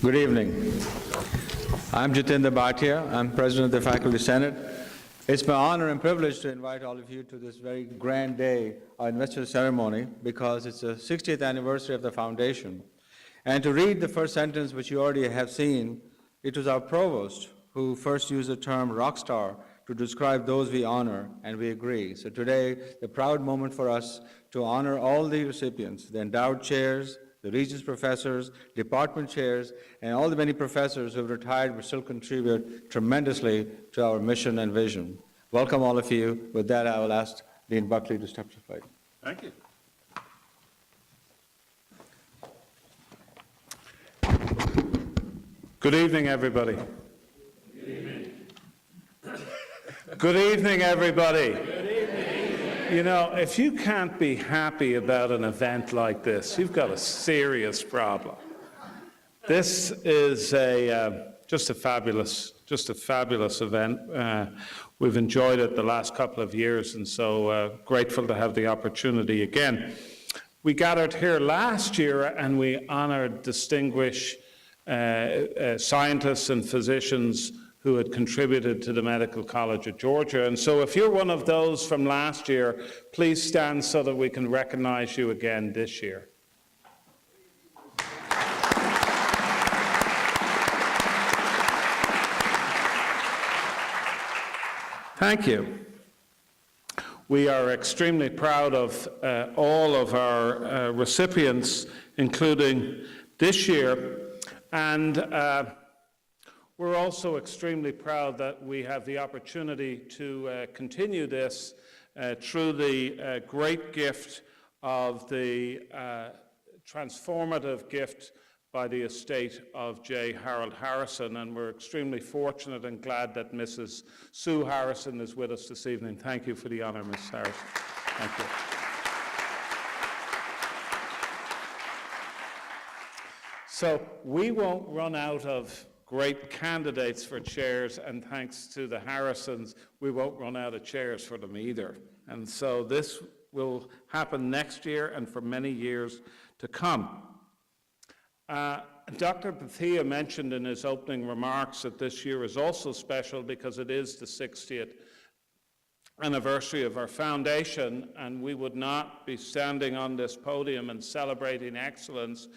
Good evening. I'm Jitendra Bhatia. I'm President of the Faculty Senate. It's my honor and privilege to invite all of you to this very grand day, our investor ceremony, because it's the 60th anniversary of the foundation. And to read the first sentence, which you already have seen, it was our provost who first used the term rock star to describe those we honor, and we agree. So today, the proud moment for us to honor all the recipients, the endowed chairs, the Regents professors, department chairs, and all the many professors who have retired but still contribute tremendously to our mission and vision. Welcome all of you. With that, I will ask Dean Buckley to step to the plate. Thank you. Good evening, everybody. Good evening. Good evening, everybody. Good evening. You know, if you can't be happy about an event like this, you've got a serious problem. This is just a fabulous event. We've enjoyed it the last couple of years, and so grateful to have the opportunity again. We gathered here last year, and we honored distinguished scientists and physicians who had contributed to the Medical College of Georgia. And so if you're one of those from last year, please stand so that we can recognize you again this year. Thank you. We are extremely proud of all of our recipients, including this year. And we're also extremely proud that we have the opportunity to continue this through the great gift of the transformative gift by the estate of J. Harold Harrison. And we're extremely fortunate and glad that Mrs. Sue Harrison is with us this evening. Thank you for the honor, Mrs. Harrison. Thank you. So we won't run out of great candidates for chairs, and thanks to the Harrisons, we won't run out of chairs for them either. And so this will happen next year and for many years to come. Dr. Bhatia mentioned in his opening remarks that this year is also special because it is the 60th anniversary of our foundation, and we would not be standing on this podium and celebrating excellence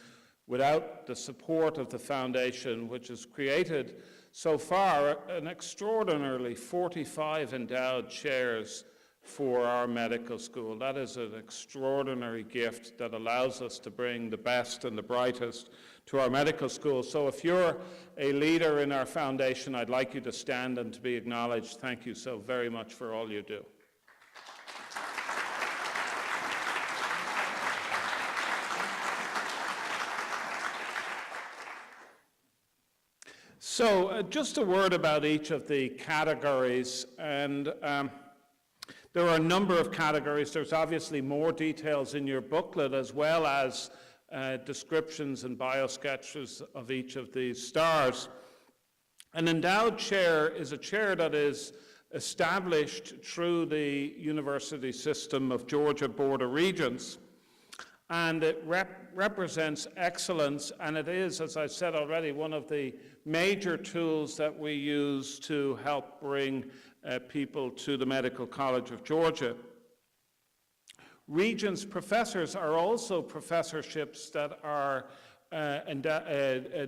without the support of the foundation, which has created so far an extraordinarily 45 endowed chairs for our medical school. That is an extraordinary gift that allows us to bring the best and the brightest to our medical school. So if you're a leader in our foundation, I'd like you to stand and to be acknowledged. Thank you so very much for all you do. So just a word about each of the categories, and there are a number of categories. There's obviously more details in your booklet, as well as descriptions and biosketches of each of these stars. An endowed chair is a chair that is established through the University System of Georgia Board of Regents, and it represents excellence, and it is, as I said already, one of the major tools that we use to help bring people to the Medical College of Georgia. Regents professors are also professorships that are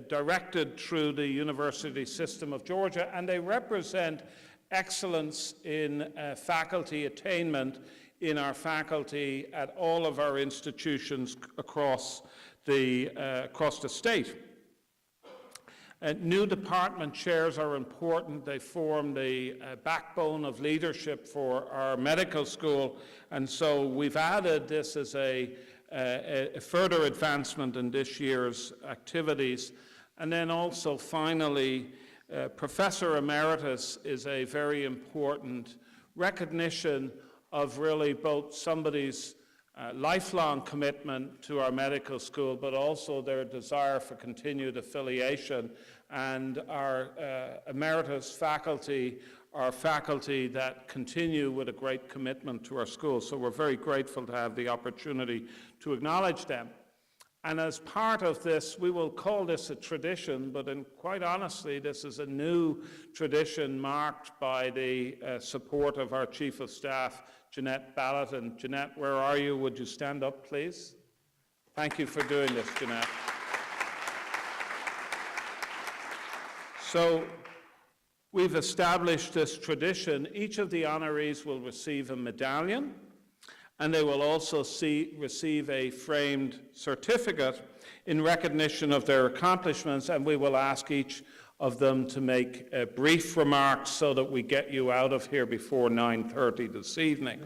directed through the University System of Georgia, and they represent excellence in faculty attainment in our faculty at all of our institutions across the state. New department chairs are important. They form the backbone of leadership for our medical school, and so we've added this as a further advancement in this year's activities. And then also finally, Professor Emeritus is a very important recognition of really both somebody's lifelong commitment to our medical school, but also their desire for continued affiliation. And our emeritus faculty are faculty that continue with a great commitment to our school. So we're very grateful to have the opportunity to acknowledge them. And as part of this, we will call this a tradition, but quite honestly, this is a new tradition marked by the support of our Chief of Staff, Jeanette Ballett. And Jeanette, where are you? Would you stand up, please? Thank you for doing this, Jeanette. So we've established this tradition. Each of the honorees will receive a medallion, and they will also receive a framed certificate in recognition of their accomplishments, and we will ask each of them to make brief remarks so that we get you out of here before 9:30 this evening.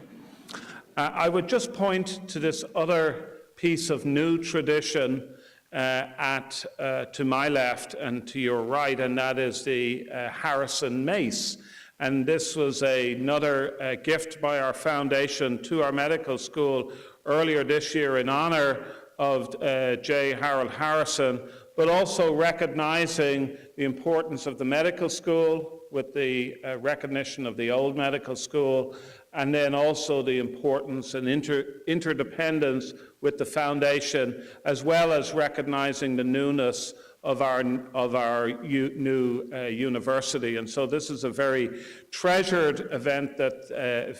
I would just point to this other piece of new tradition to my left and to your right, and that is the Harrison Mace. And this was another gift by our foundation to our medical school earlier this year in honor of J. Harold Harrison, but also recognizing the importance of the medical school with the recognition of the old medical school, and then also the importance and interdependence with the foundation, as well as recognizing the newness of our new university. And so this is a very treasured event,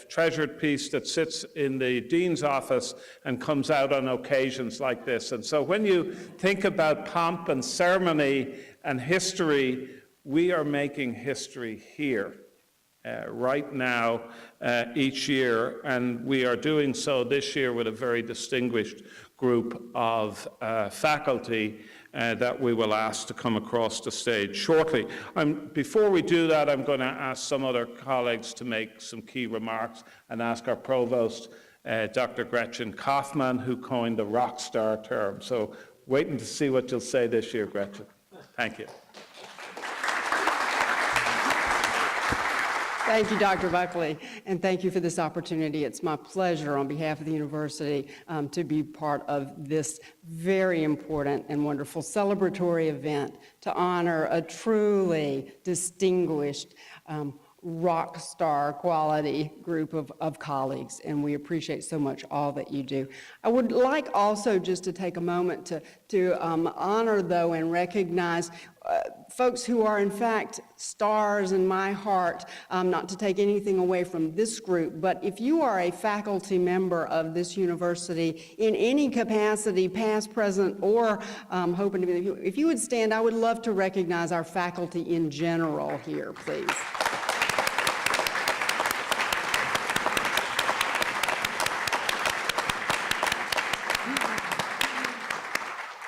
treasured piece that sits in the Dean's office and comes out on occasions like this. And so when you think about pomp and ceremony and history, we are making history here. Right now, each year, and we are doing so this year with a very distinguished group of faculty that we will ask to come across the stage shortly. Before we do that, I'm going to ask some other colleagues to make some key remarks and ask our provost, Dr. Gretchen Kaufman, who coined the rock star term. So waiting to see what you'll say this year, Gretchen. Thank you. Thank you, Dr. Buckley, and thank you for this opportunity. It's my pleasure on behalf of the university to be part of this very important and wonderful celebratory event to honor a truly distinguished rock star quality group of colleagues, and we appreciate so much all that you do. I would like also just to take a moment to honor, though, and recognize folks who are in fact stars in my heart, not to take anything away from this group, but if you are a faculty member of this university in any capacity, past, present, or hoping to be, if you would stand, I would love to recognize our faculty in general here, please.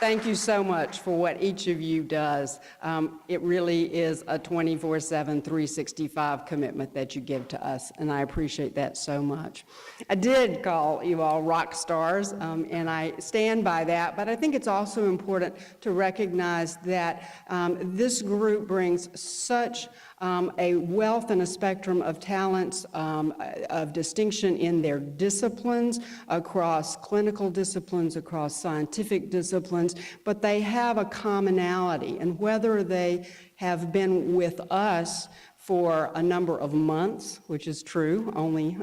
Thank you so much for what each of you does. It really is a 24/7, 365 commitment that you give to us, and I appreciate that so much. I did call you all rock stars, and I stand by that, but I think it's also important to recognize that this group brings such a wealth and a spectrum of talents, of distinction in their disciplines, across clinical disciplines, across scientific disciplines, but they have a commonality. And whether they have been with us for a number of months, which is true, only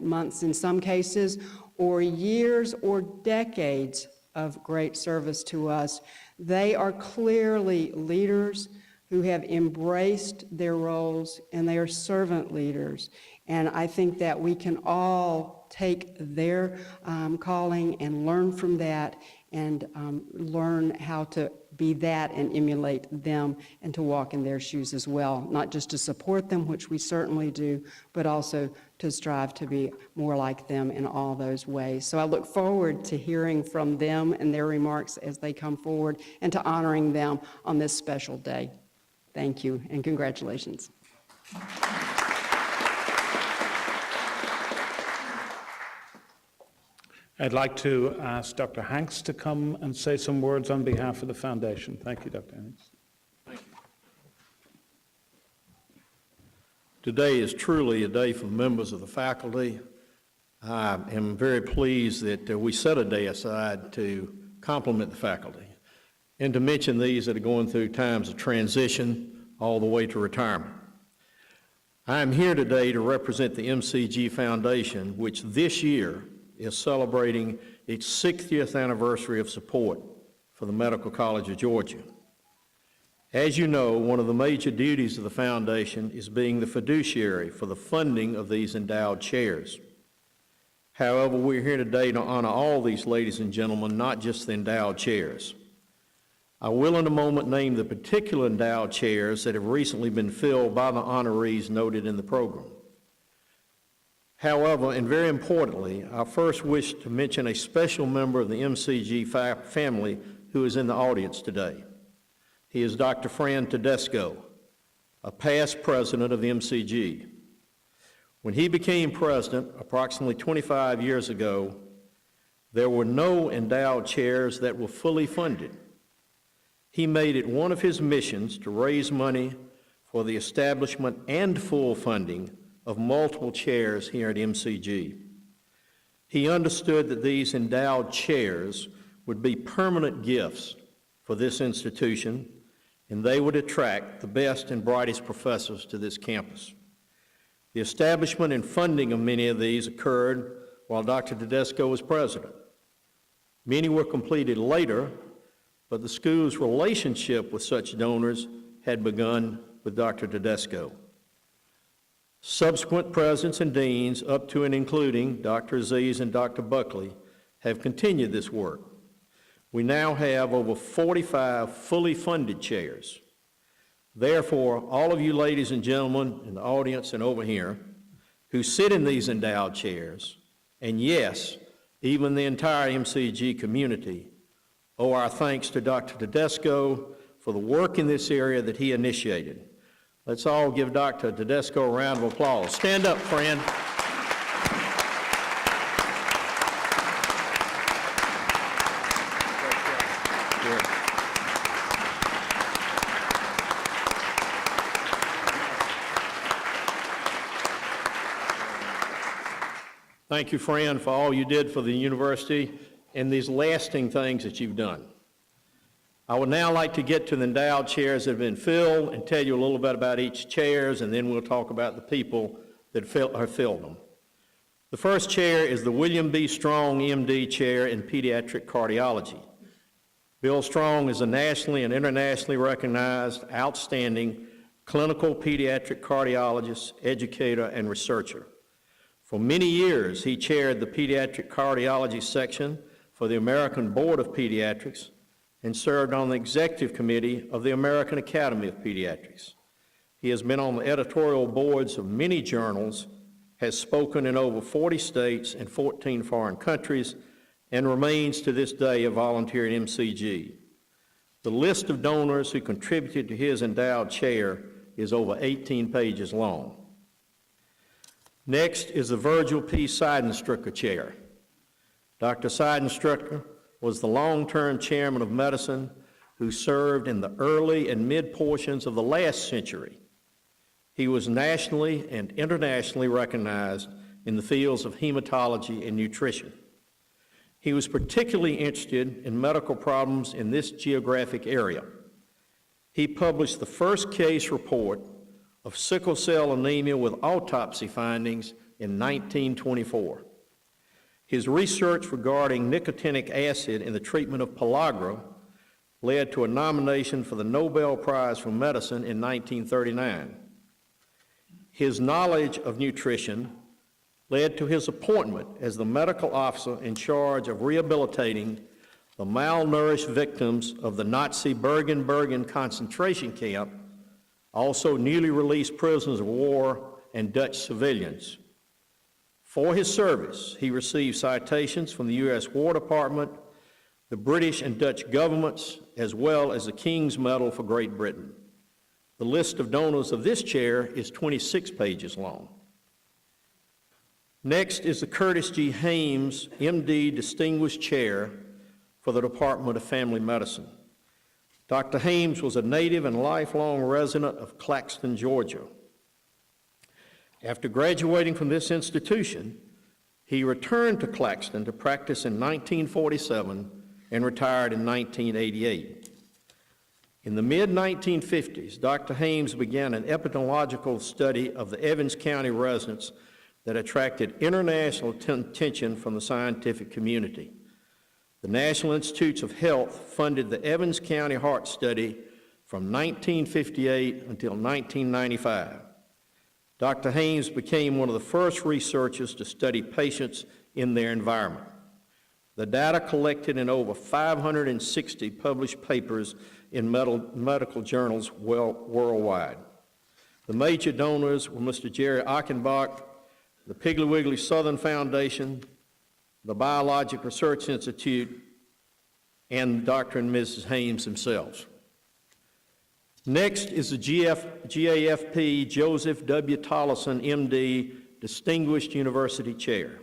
months in some cases, or years or decades of great service to us, they are clearly leaders who have embraced their roles, and they are servant leaders. And I think that we can all take their calling and learn from that, and learn how to be that and emulate them and to walk in their shoes as well, not just to support them, which we certainly do, but also to strive to be more like them in all those ways. So I look forward to hearing from them and their remarks as they come forward, and to honoring them on this special day. Thank you, and congratulations. I'd like to ask Dr. Hanks to come and say some words on behalf of the foundation. Thank you, Dr. Hanks. Thank you. Today is truly a day for members of the faculty. I am very pleased that we set a day aside to compliment the faculty and to mention these that are going through times of transition all the way to retirement. I am here today to represent the MCG Foundation, which this year is celebrating its 60th anniversary of support for the Medical College of Georgia. As you know, one of the major duties of the foundation is being the fiduciary for the funding of these endowed chairs. However, we're here today to honor all these ladies and gentlemen, not just the endowed chairs. I will in a moment name the particular endowed chairs that have recently been filled by the honorees noted in the program. However, and very importantly, I first wish to mention a special member of the MCG family who is in the audience today. He is Dr. Fran Tedesco, a past president of the MCG. When he became president approximately 25 years ago, there were no endowed chairs that were fully funded. He made it one of his missions to raise money for the establishment and full funding of multiple chairs here at MCG. He understood that these endowed chairs would be permanent gifts for this institution, and they would attract the best and brightest professors to this campus. The establishment and funding of many of these occurred while Dr. Tedesco was president. Many were completed later, but the school's relationship with such donors had begun with Dr. Tedesco. Subsequent presidents and deans, up to and including Dr. Aziz and Dr. Buckley, have continued this work. We now have over 45 fully funded chairs. Therefore, all of you ladies and gentlemen in the audience and over here who sit in these endowed chairs, and yes, even the entire MCG community, owe our thanks to Dr. Tedesco for the work in this area that he initiated. Let's all give Dr. Tedesco a round of applause. Stand up, friend. Thank you, Fran, for all you did for the university and these lasting things that you've done. I would now like to get to the endowed chairs that have been filled and tell you a little bit about each chairs, and then we'll talk about the people that have filled them. The first chair is the William B. Strong, MD Chair in Pediatric Cardiology. Bill Strong is a nationally and internationally recognized, outstanding clinical pediatric cardiologist, educator, and researcher. For many years, he chaired the pediatric cardiology section for the American Board of Pediatrics and served on the executive committee of the American Academy of Pediatrics. He has been on the editorial boards of many journals, has spoken in over 40 states and 14 foreign countries, and remains to this day a volunteer at MCG. The list of donors who contributed to his endowed chair is over 18 pages long. Next is the Virgil P. Seidenstrucker Chair. Dr. Seidenstrucker was the long-term chairman of medicine who served in the early and mid-portions of the last century. He was nationally and internationally recognized in the fields of hematology and nutrition. He was particularly interested in medical problems in this geographic area. He published the first case report of sickle cell anemia with autopsy findings in 1924. His research regarding nicotinic acid in the treatment of pellagra led to a nomination for the Nobel Prize for Medicine in 1939. His knowledge of nutrition led to his appointment as the medical officer in charge of rehabilitating the malnourished victims of the Nazi Bergen-Belsen concentration camp, also newly released prisoners of war and Dutch civilians. For his service, he received citations from the U.S. War Department, the British and Dutch governments, as well as the King's Medal for Great Britain. The list of donors of this chair is 26 pages long. Next is the Curtis G. Hames, MD, Distinguished Chair for the Department of Family Medicine. Dr. Hames was a native and lifelong resident of Claxton, Georgia. After graduating from this institution, he returned to Claxton to practice in 1947 and retired in 1988. In the mid-1950s, Dr. Hames began an epidemiological study of the Evans County residents that attracted international attention from the scientific community. The National Institutes of Health funded the Evans County Heart Study from 1958 until 1995. Dr. Haynes became one of the first researchers to study patients in their environment. The data collected in over 560 published papers in medical journals worldwide. The major donors were Mr. Jerry Achenbach, the Piggly Wiggly Southern Foundation, the Biologic Research Institute, and Dr. and Mrs. Haynes themselves. Next is the GAFP Joseph W. Tollison, MD, Distinguished University Chair.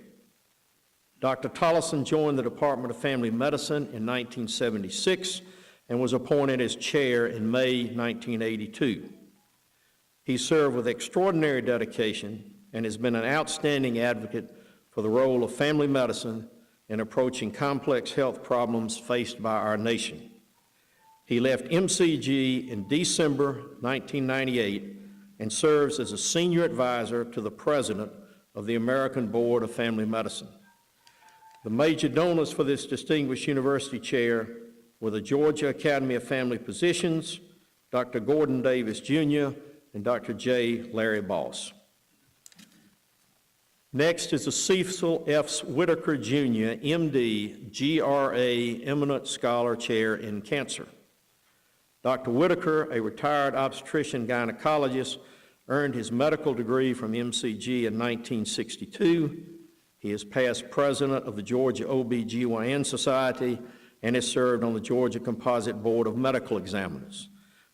Dr. Tollison joined the Department of Family Medicine in 1976 and was appointed as chair in May 1982. He served with extraordinary dedication and has been an outstanding advocate for the role of family medicine in approaching complex health problems faced by our nation. He left MCG in December 1998 and serves as a senior advisor to the president of the American Board of Family Medicine. The major donors for this distinguished university chair were the Georgia Academy of Family Physicians, Dr. Gordon Davis Jr., and Dr. J. Larry Boss. Next is the Cecil F. Whitaker Jr., MD, GRA, Eminent Scholar Chair in Cancer. Dr. Whitaker, a retired obstetrician gynecologist, earned his medical degree from MCG in 1962. He is past president of the Georgia OB/GYN Society and has served on the Georgia Composite Board of Medical Examiners.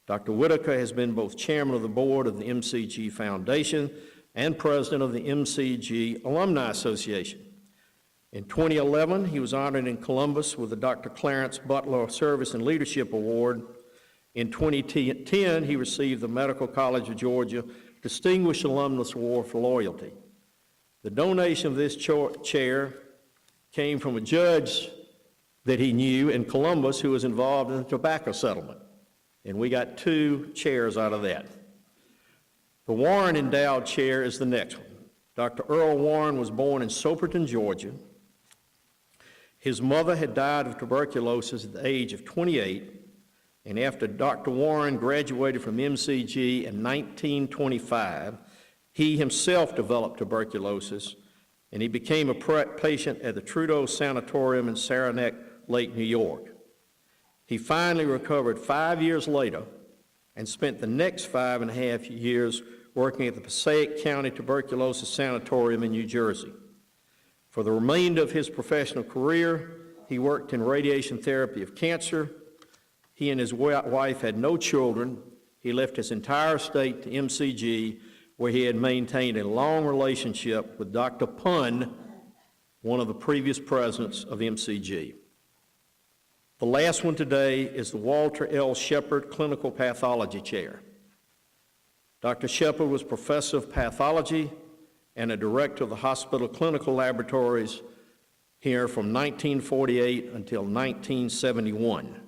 Dr. Whitaker has been both chairman of the board of the MCG Foundation and president of the MCG Alumni Association. In 2011, he was honored in Columbus with the Dr. Clarence Butler Service and Leadership Award. In 2010, he received the Medical College of Georgia Distinguished Alumnus Award for Loyalty. The donation of this chair came from a judge that he knew in Columbus who was involved in the tobacco settlement, and we got 2 chairs out of that. The Warren Endowed Chair is the next one. Dr. Earl Warren was born in Soperton, Georgia. His mother had died of tuberculosis at the age of 28, and after Dr. Warren graduated from MCG in 1925, he himself developed tuberculosis, and he became a patient at the Trudeau Sanatorium in Saranac Lake, New York. He finally recovered 5 years later and spent the next 5.5 years working at the Passaic County Tuberculosis Sanatorium in New Jersey. For the remainder of his professional career, he worked in radiation therapy of cancer. He and his wife had no children. He left his entire estate to MCG, where he had maintained a long relationship with Dr. Punn, one of the previous presidents of MCG. The last one today is the Walter L. Shepard Clinical Pathology Chair. Dr. Shepard was professor of pathology and a director of the hospital clinical laboratories here from 1948 until 1971.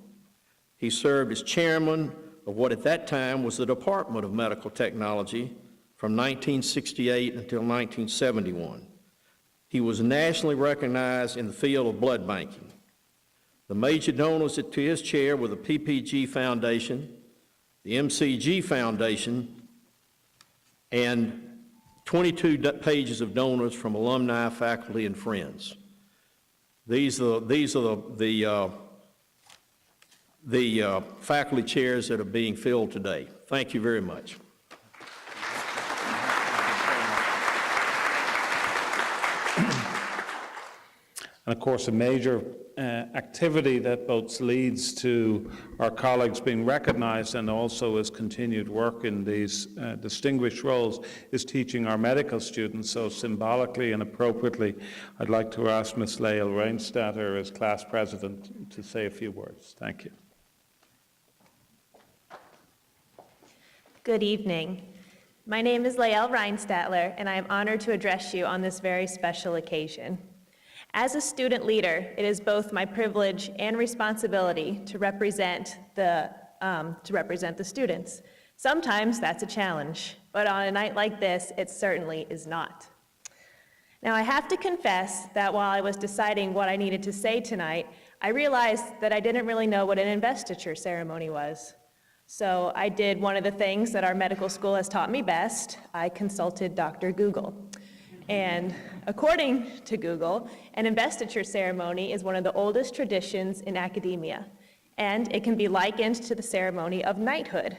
He served as chairman of what at that time was the Department of Medical Technology from 1968 until 1971. He was nationally recognized in the field of blood banking. The major donors to his chair were the PPG Foundation, the MCG Foundation, and 22 pages of donors from alumni, faculty, and friends. These are the faculty chairs that are being filled today. Thank you very much. And of course, a major activity that both leads to our colleagues being recognized and also as continued work in these distinguished roles is teaching our medical students. So symbolically and appropriately, I'd like to ask Ms. Lael Reinstatter as class president to say a few words. Thank you. Good evening. My name is Lael Reinstatler, and I am honored to address you on this very special occasion. As a student leader, it is both my privilege and responsibility to represent the students. Sometimes that's a challenge, but on a night like this, it certainly is not. Now, I have to confess that while I was deciding what I needed to say tonight, I realized that I didn't really know what an investiture ceremony was. So I did one of the things that our medical school has taught me best. I consulted Dr. Google. And according to Google, an investiture ceremony is one of the oldest traditions in academia, and it can be likened to the ceremony of knighthood.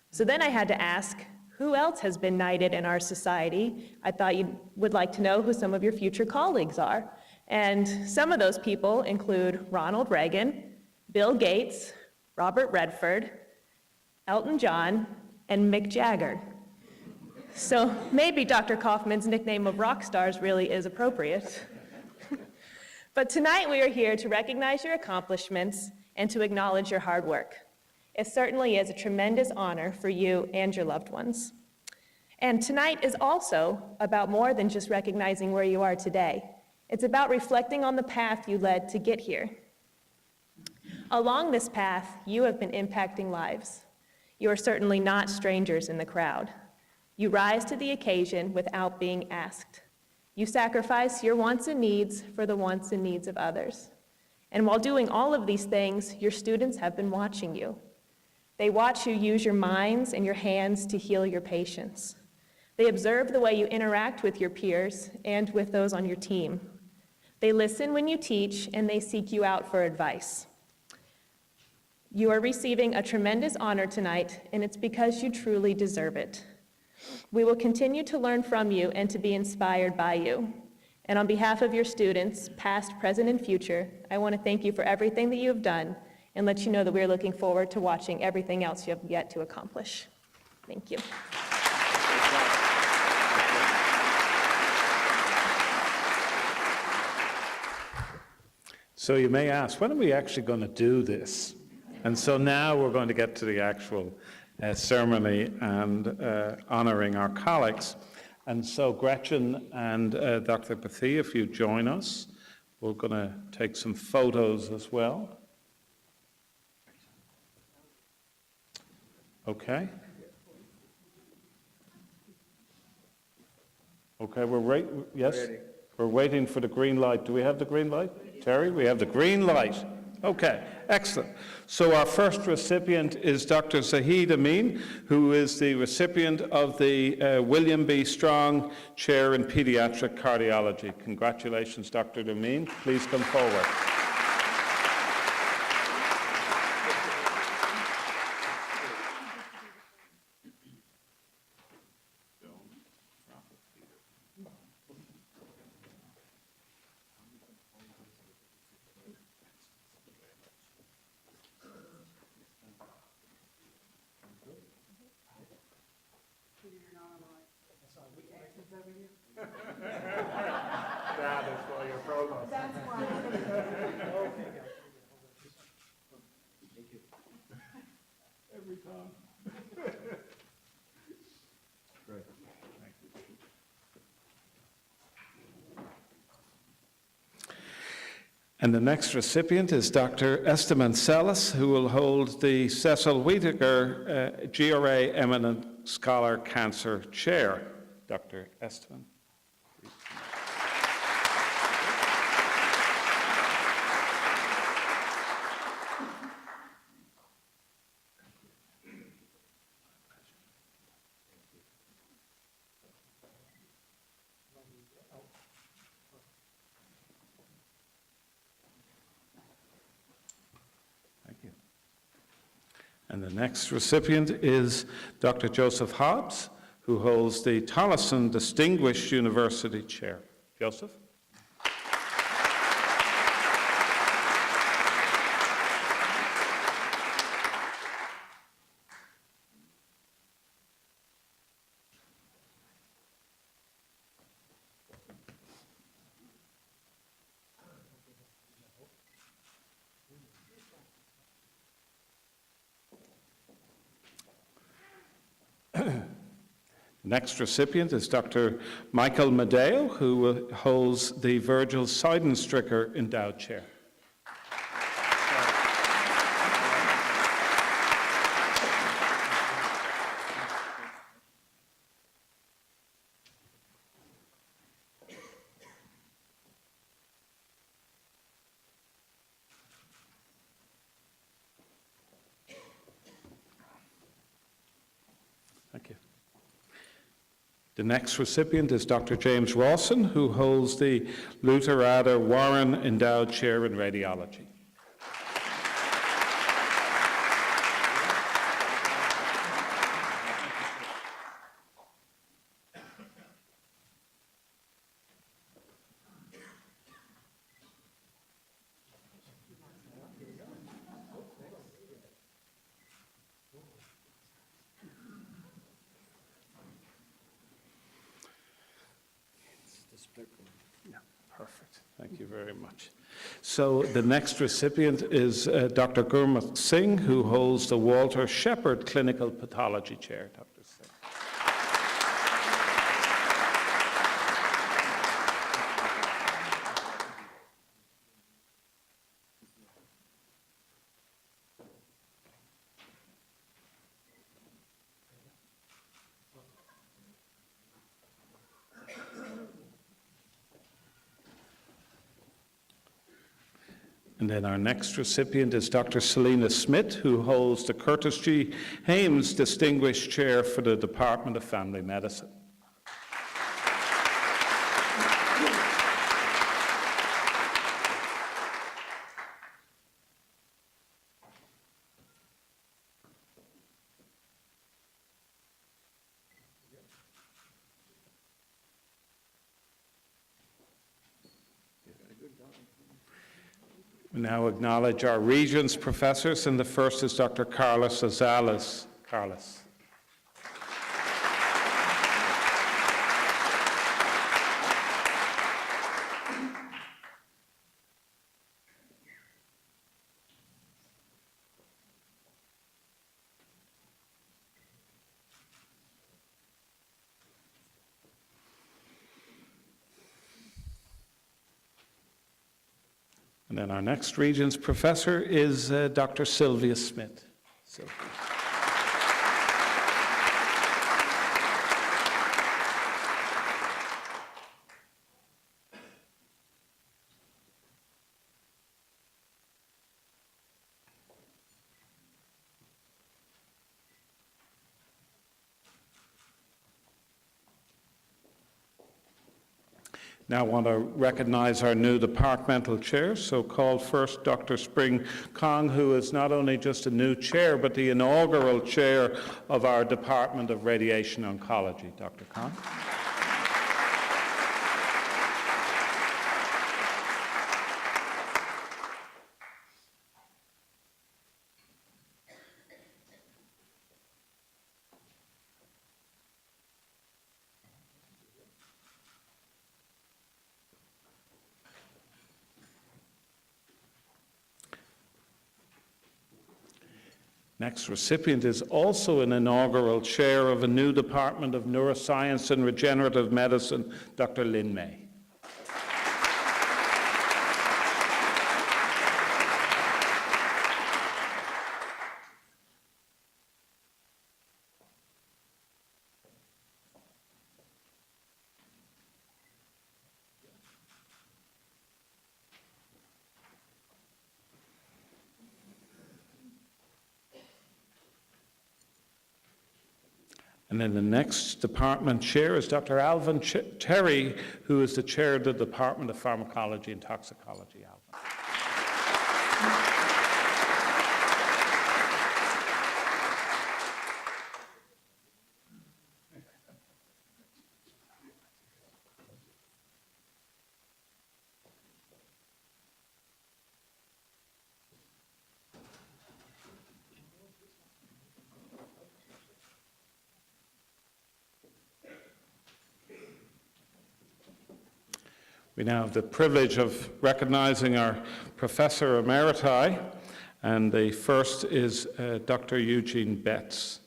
So then I had to ask, who else has been knighted in our society? I thought you would like to know who some of your future colleagues are. And some of those people include Ronald Reagan, Bill Gates, Robert Redford, Elton John, and Mick Jagger. So maybe Dr. Kaufman's nickname of rock stars really is appropriate. But tonight we are here to recognize your accomplishments and to acknowledge your hard work. It certainly is a tremendous honor for you and your loved ones. And tonight is also about more than just recognizing where you are today. It's about reflecting on the path you led to get here. Along this path, you have been impacting lives. You are certainly not strangers in the crowd. You rise to the occasion without being asked. You sacrifice your wants and needs for the wants and needs of others. And while doing all of these things, your students have been watching you. They watch you use your minds and your hands to heal your patients. They observe the way you interact with your peers and with those on your team. They listen when you teach, and they seek you out for advice. You are receiving a tremendous honor tonight, and it's because you truly deserve it. We will continue to learn from you and to be inspired by you. And on behalf of your students, past, present, and future, I want to thank you for everything that you have done and let you know that we are looking forward to watching everything else you have yet to accomplish. Thank you. So you may ask, when are we actually going to do this? And so now we're going to get to the actual ceremony and honoring our colleagues. And so Gretchen and Dr. Bethea, if you join us, we're going to take some photos as well. Okay. Okay, we're waiting for the green light. Do we have the green light? Terry, we have the green light. Okay, excellent. So our first recipient is Dr. Zahid Amin, who is the recipient of the William B. Strong Chair in Pediatric Cardiology. Congratulations, Dr. Amin. Please come forward. That is why you're provost. That's why. Thank you. Every time. Great. Thank you. And the next recipient is Dr. Esteban Celis, who will hold the Cecil Whitaker GRA Eminent Scholar Cancer Chair. Dr. Esteban. And the next recipient is Dr. Joseph Hobbs, who holds the Tolleson Distinguished University Chair. Joseph? Next recipient is Dr. Michael Madeo, who holds the Virgil Seidenstricker Endowed Chair. The next recipient is Dr. James Rawson, who holds the Luther Adder Warren Endowed Chair in Radiology. Perfect. Thank you very much. So the next recipient is Dr. Gurmit Singh, who holds the Walter Shepard Clinical Pathology Chair. Dr. Singh. And then our next recipient is Dr. Selena Smith, who holds the Curtis G. Hames Distinguished Chair for the Department of Family Medicine. We now acknowledge our Regents professors, and the first is Dr. Carlos Azales. Carlos. And then our next Regents professor is Dr. Sylvia Smith. Sylvia. Now I want to recognize our new departmental chairs. So call first Dr. Spring Kong, who is not only just a new chair, but the inaugural chair of our Department of Radiation Oncology. Dr. Kong. Next recipient is also an inaugural chair of a new Department of Neuroscience and Regenerative Medicine, Dr. Lynn May. And then the next department chair is Dr. Alvin Terry, who is the chair of the Department of Pharmacology and Toxicology. Alvin. We now have the privilege of recognizing our Professor Emeriti, and the first is Dr. Eugene Betts.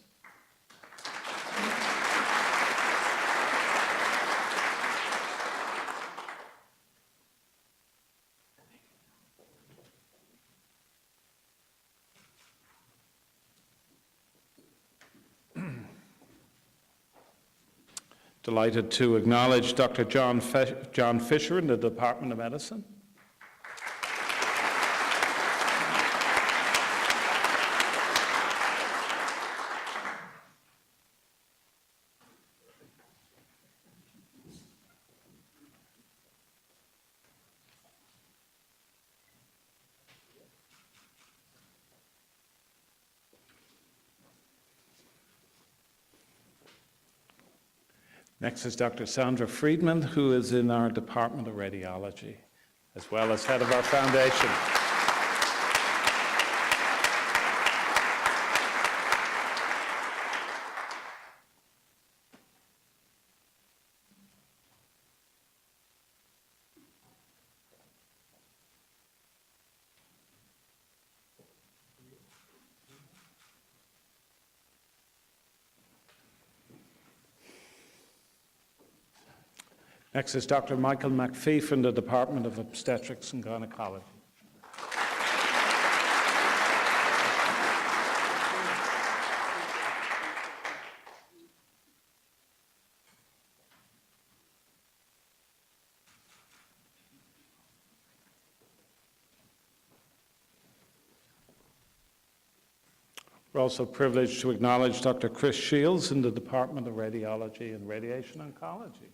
Delighted to acknowledge Dr. John Fisher in the Department of Medicine. Next is Dr. Sandra Friedman, who is in our Department of Radiology, as well as head of our foundation. Next is Dr. Michael McPhee from the Department of Obstetrics and Gynecology. We're also privileged to acknowledge Dr. Chris Shields in the Department of Radiology and Radiation Oncology.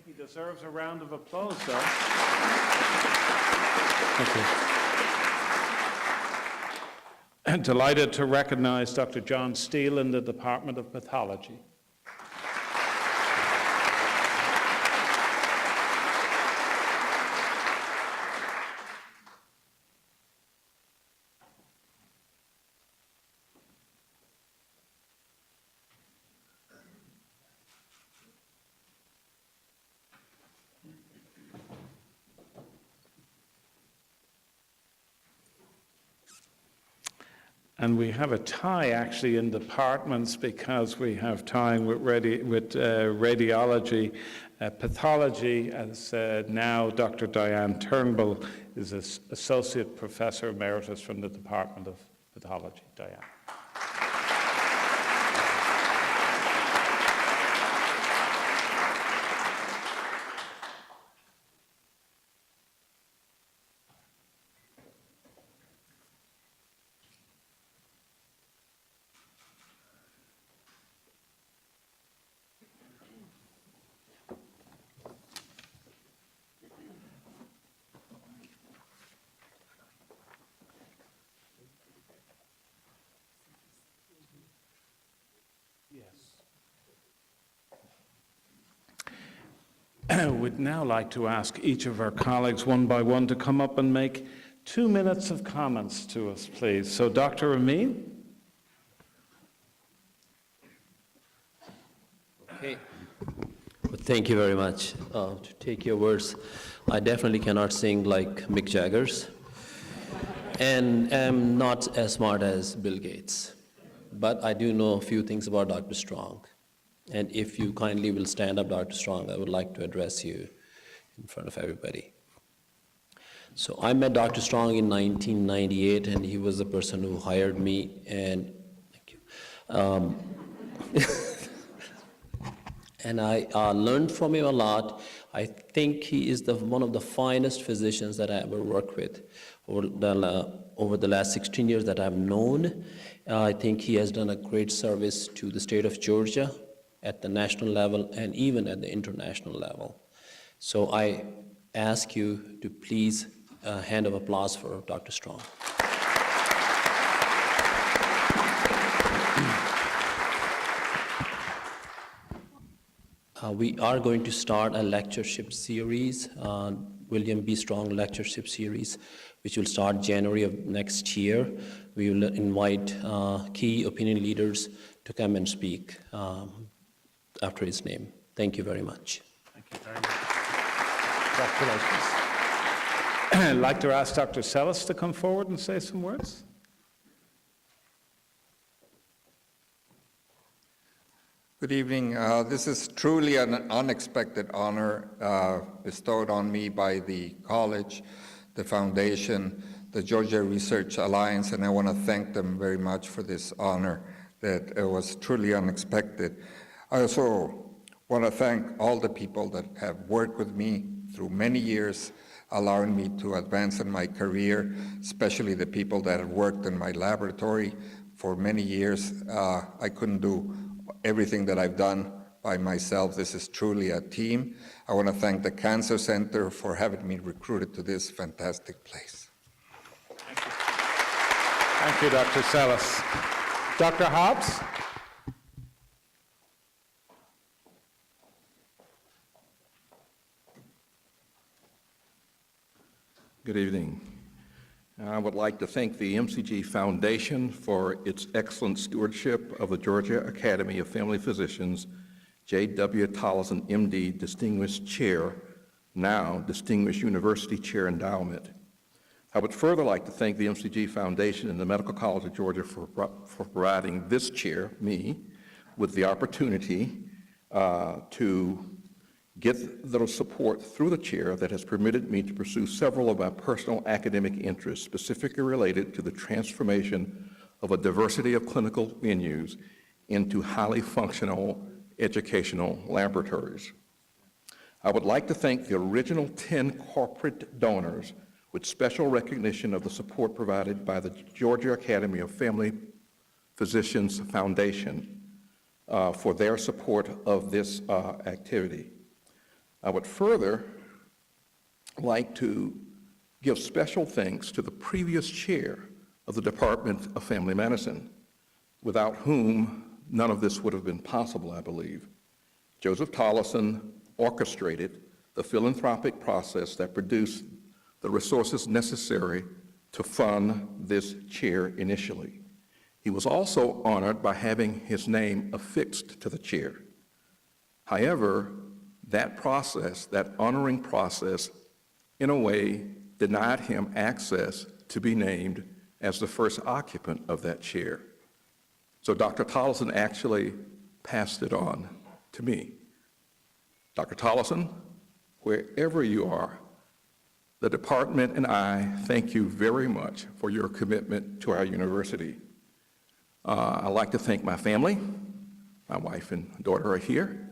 He deserves a round of applause, though. Thank you. And delighted to recognize Dr. John Steele in the Department of Pathology. And we have a tie actually in departments because we have time with radiology, pathology, as now Dr. Diane Turnbull is an Associate Professor Emeritus from the Department of Pathology. Diane. We'd now like to ask each of our colleagues one by one to come up and make 2 minutes of comments to us, please. So, Dr. Amin. Okay. Well, thank you very much. To take your words, I definitely cannot sing like Mick Jagger's, and am not as smart as Bill Gates. But I do know a few things about Dr. Strong. And if you kindly will stand up, Dr. Strong, I would like to address you in front of everybody. So I met Dr. Strong in 1998, and he was the person who hired me, and thank you. And I learned from him a lot. I think he is one of the finest physicians that I ever worked with over the last 16 years that I've known. I think he has done a great service to the state of Georgia at the national level and even at the international level. So I ask you to please a hand of applause for Dr. Strong. We are going to start a lectureship series, William B. Strong lectureship series, which will start January of next year. We will invite key opinion leaders to come and speak after his name. Thank you very much. Thank you very much. Congratulations. I'd like to ask Dr. Sellis to come forward and say some words. Good evening. This is truly an unexpected honor bestowed on me by the college, the foundation, the Georgia Research Alliance, and I want to thank them very much for this honor that it was truly unexpected. I also want to thank all the people that have worked with me through many years, allowing me to advance in my career, especially the people that have worked in my laboratory for many years. I couldn't do everything that I've done by myself. This is truly a team. I want to thank the Cancer Center for having me recruited to this fantastic place. Thank you, Dr. Sellis. Dr. Hobbs? Good evening. I would like to thank the MCG Foundation for its excellent stewardship of the Georgia Academy of Family Physicians J.W. Tollison, M.D., Distinguished Chair, now Distinguished University Chair Endowment. I would further like to thank the MCG Foundation and the Medical College of Georgia for providing this chair, me, with the opportunity to get the support through the chair that has permitted me to pursue several of my personal academic interests, specifically related to the transformation of a diversity of clinical venues into highly functional educational laboratories. I would like to thank the original 10 corporate donors with special recognition of the support provided by the Georgia Academy of Family Physicians Foundation for their support of this activity. I would further like to give special thanks to the previous chair of the Department of Family Medicine, without whom none of this would have been possible, I believe. Joseph Tollison orchestrated the philanthropic process that produced the resources necessary to fund this chair initially. He was also honored by having his name affixed to the chair. However, that process, that honoring process, in a way, denied him access to be named as the first occupant of that chair. So Dr. Tollison actually passed it on to me. Dr. Tollison, wherever you are, the department and I thank you very much for your commitment to our university. I'd like to thank my family. My wife and daughter are here.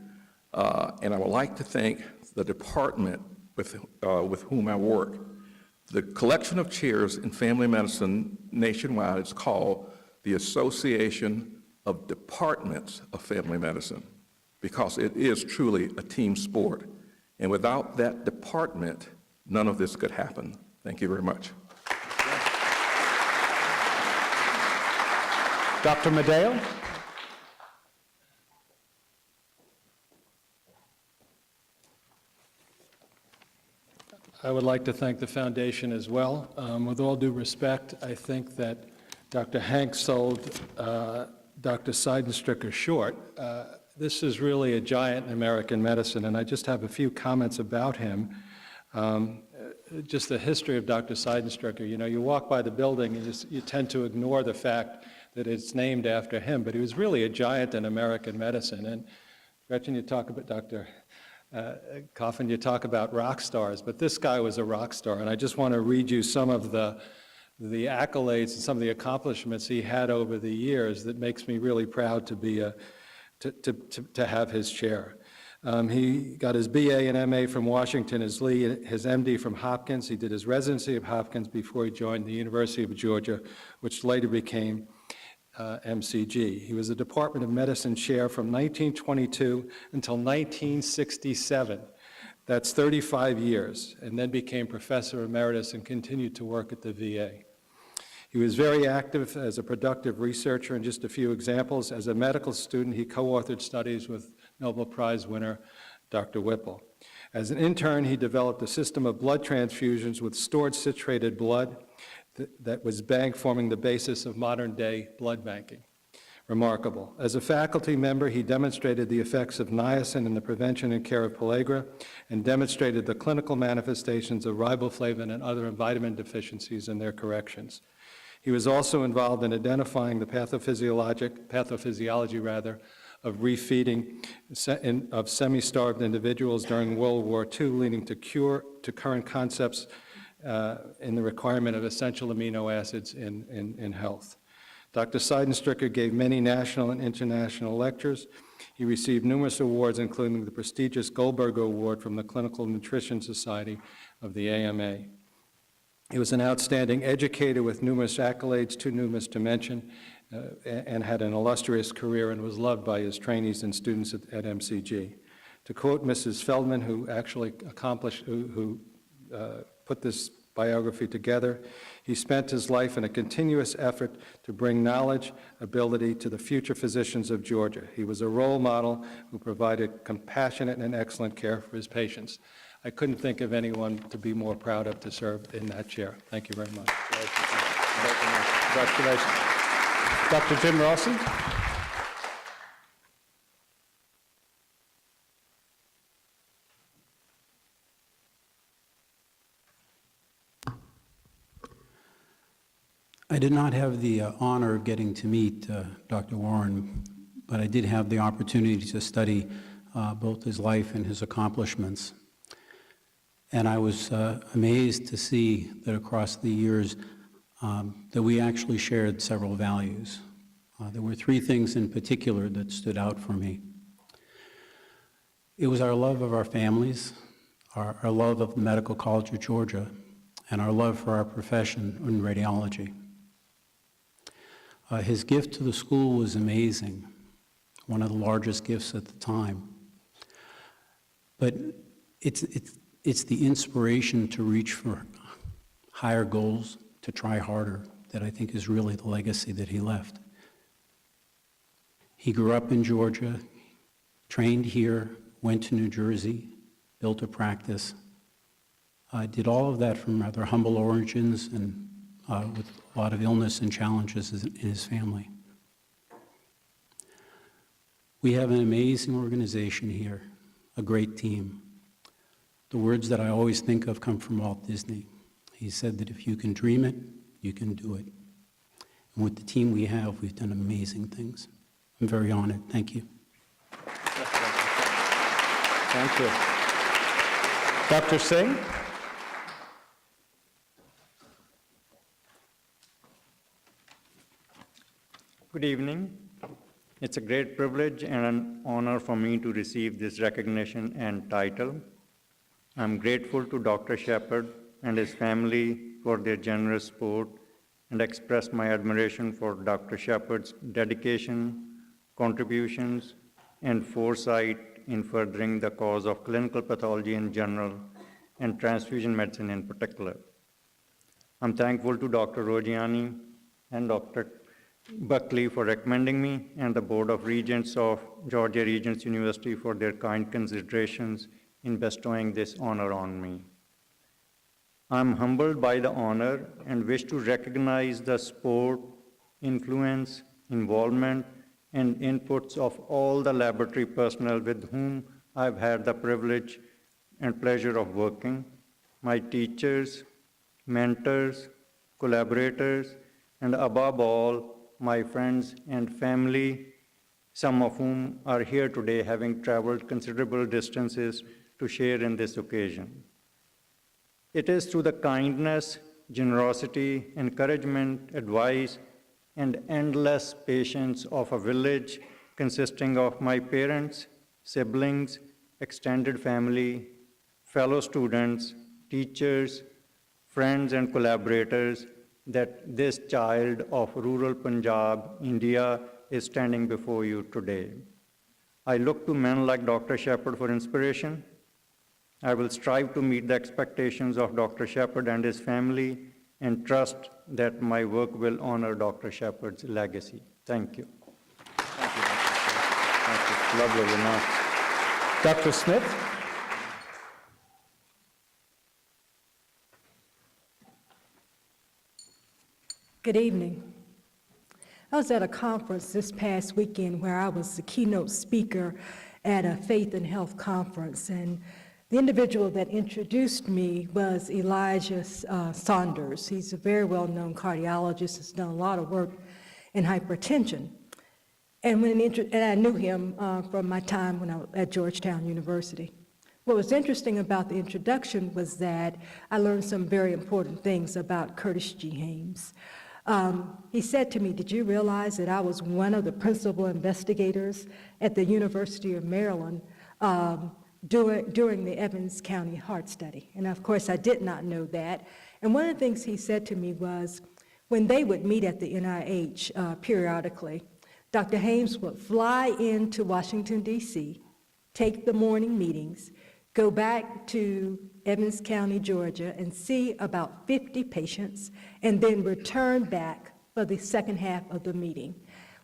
And I would like to thank the department with whom I work. The collection of chairs in family medicine nationwide is called the Association of Departments of Family Medicine, because it is truly a team sport. And without that department, none of this could happen. Thank you very much. Dr. Medeo? I would like to thank the foundation as well. With all due respect, I think that Dr. Hanks sold Dr. Seidenstricker short. This is really a giant in American medicine, and I just have a few comments about him. Just the history of Dr. Seidenstricker. You know, you walk by the building and you tend to ignore the fact that it's named after him, but he was really a giant in American medicine. And Gretchen, you talk about Dr. Coffin, you talk about rock stars, but this guy was a rock star, and I just want to read you some of the accolades and some of the accomplishments he had over the years that makes me really proud to be to have his chair. He got his BA and MA from Washington, his MD from Hopkins. He did his residency at Hopkins before he joined the University of Georgia, which later became MCG. He was a Department of Medicine chair from 1922 until 1967. That's 35 years, and then became professor emeritus and continued to work at the VA. He was very active as a productive researcher, and just a few examples. As a medical student, he co-authored studies with Nobel Prize winner Dr. Whipple. As an intern, he developed a system of blood transfusions with stored citrated blood that was forming the basis of modern-day blood banking. Remarkable. As a faculty member, he demonstrated the effects of niacin in the prevention and care of pellagra, and demonstrated the clinical manifestations of riboflavin and other vitamin deficiencies and their corrections. He was also involved in identifying the pathophysiology of refeeding of semi-starved individuals during World War II, leading to current concepts in the requirement of essential amino acids in health. Dr. Seidenstricker gave many national and international lectures. He received numerous awards, including the prestigious Goldberg Award from the Clinical Nutrition Society of the AMA. He was an outstanding educator with numerous accolades, too numerous to mention, and had an illustrious career and was loved by his trainees and students at MCG. To quote Mrs. Feldman, who actually put this biography together. He spent his life in a continuous effort to bring knowledge, ability to the future physicians of Georgia. He was a role model who provided compassionate and excellent care for his patients. I couldn't think of anyone to be more proud of to serve in that chair. Thank you very much. Congratulations. Dr. Jim Rawson. I did not have the honor of getting to meet Dr. Warren, but I did have the opportunity to study both his life and his accomplishments. And I was amazed to see that across the years that we actually shared several values. There were three things in particular that stood out for me. It was our love of our families, our love of the Medical College of Georgia, and our love for our profession in radiology. His gift to the school was amazing, one of the largest gifts at the time. But it's the inspiration to reach for higher goals, to try harder, that I think is really the legacy that he left. He grew up in Georgia, trained here, went to New Jersey, built a practice, did all of that from rather humble origins and with a lot of illness and challenges in his family. We have an amazing organization here, a great team. The words that I always think of come from Walt Disney. He said that if you can dream it, you can do it. And with the team we have, we've done amazing things. I'm very honored. Thank you. Thank you. Dr. Singh? Good evening. It's a great privilege and an honor for me to receive this recognition and title. I'm grateful to Dr. Shepard and his family for their generous support and express my admiration for Dr. Shepard's dedication, contributions, and foresight in furthering the cause of clinical pathology in general and transfusion medicine in particular. I'm thankful to Dr. Rogiani and Dr. Buckley for recommending me and the Board of Regents of Georgia Regents University for their kind considerations in bestowing this honor on me. I'm humbled by the honor and wish to recognize the support, influence, involvement, and inputs of all the laboratory personnel with whom I've had the privilege and pleasure of working, my teachers, mentors, collaborators, and above all, my friends and family, some of whom are here today having traveled considerable distances to share in this occasion. It is through the kindness, generosity, encouragement, advice, and endless patience of a village consisting of my parents, siblings, extended family, fellow students, teachers, friends, and collaborators that this child of rural Punjab, India, is standing before you today. I look to men like Dr. Shepard for inspiration. I will strive to meet the expectations of Dr. Shepard and his family and trust that my work will honor Dr. Shepard's legacy. Thank you. Thank you, Dr. Thank you. Lovely remarks. Dr. Smith? Good evening. I was at a conference this past weekend where I was the keynote speaker at a faith and health conference, and the individual that introduced me was Elijah Saunders. He's a very well-known cardiologist, has done a lot of work in hypertension. And I knew him from my time when I was at Georgetown University. What was interesting about the introduction was that I learned some very important things about Curtis G. Hames. He said to me, "Did you realize that I was one of the principal investigators at the University of Maryland during the Evans County Heart Study?" And of course, I did not know that. And one of the things he said to me was, when they would meet at the NIH periodically, Dr. Hames would fly into Washington, D.C., take the morning meetings, go back to Evans County, Georgia, and see about 50 patients, and then return back for the second half of the meeting.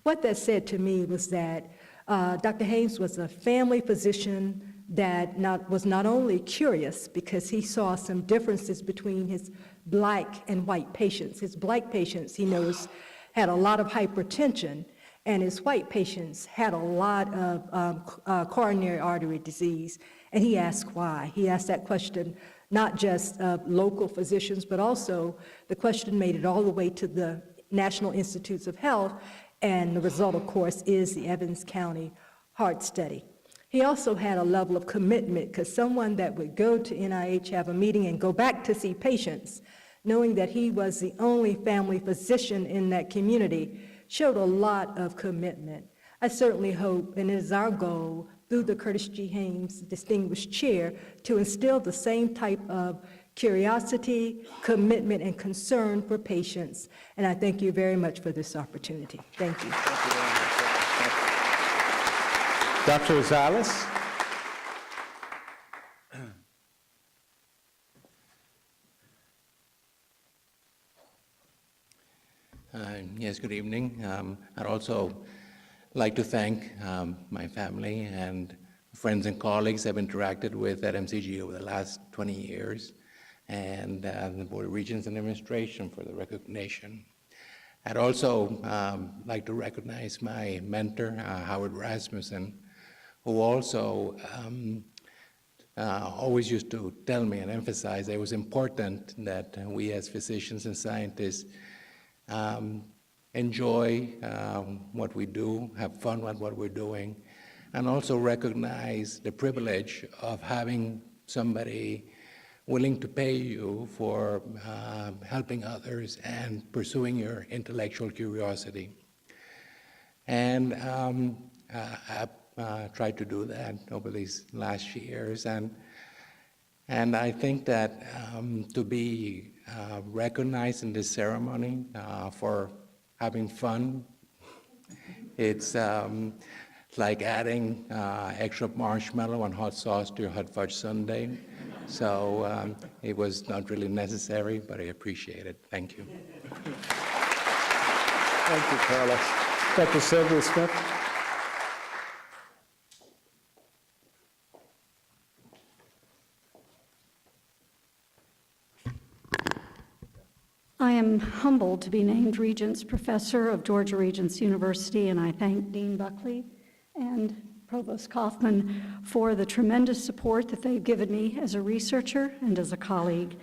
What that said to me was that Dr. Haynes was a family physician that was not only curious because he saw some differences between his Black and white patients. His Black patients, he knows, had a lot of hypertension, and his white patients had a lot of coronary artery disease. And he asked why. He asked that question not just of local physicians, but also the question made it all the way to the National Institutes of Health, and the result, of course, is the Evans County Heart Study. He also had a level of commitment, because someone that would go to NIH, have a meeting, and go back to see patients, knowing that he was the only family physician in that community, showed a lot of commitment. I certainly hope, and it is our goal, through the Curtis G. Haynes Distinguished Chair, to instill the same type of curiosity, commitment, and concern for patients. And I thank you very much for this opportunity. Thank you. Dr. Rosales? Yes, good evening. I'd also like to thank my family and friends and colleagues I've interacted with at MCG over the last 20 years, and the Board of Regents and Administration for the recognition. I'd also like to recognize my mentor, Howard Rasmussen, who also always used to tell me and emphasize that it was important that we as physicians and scientists enjoy what we do, have fun with what we're doing, and also recognize the privilege of having somebody willing to pay you for helping others and pursuing your intellectual curiosity. And I've tried to do that over these last years, and I think that to be recognized in this ceremony for having fun, it's like adding extra marshmallow and hot sauce to your hot fudge sundae. So it was not really necessary, but I appreciate it. Thank you. Thank you, Carlos. Dr. Sylvia Smith? I am humbled to be named Regents Professor of Georgia Regents University, and I thank Dean Buckley and Provost Kaufman for the tremendous support that they've given me as a researcher and as a colleague.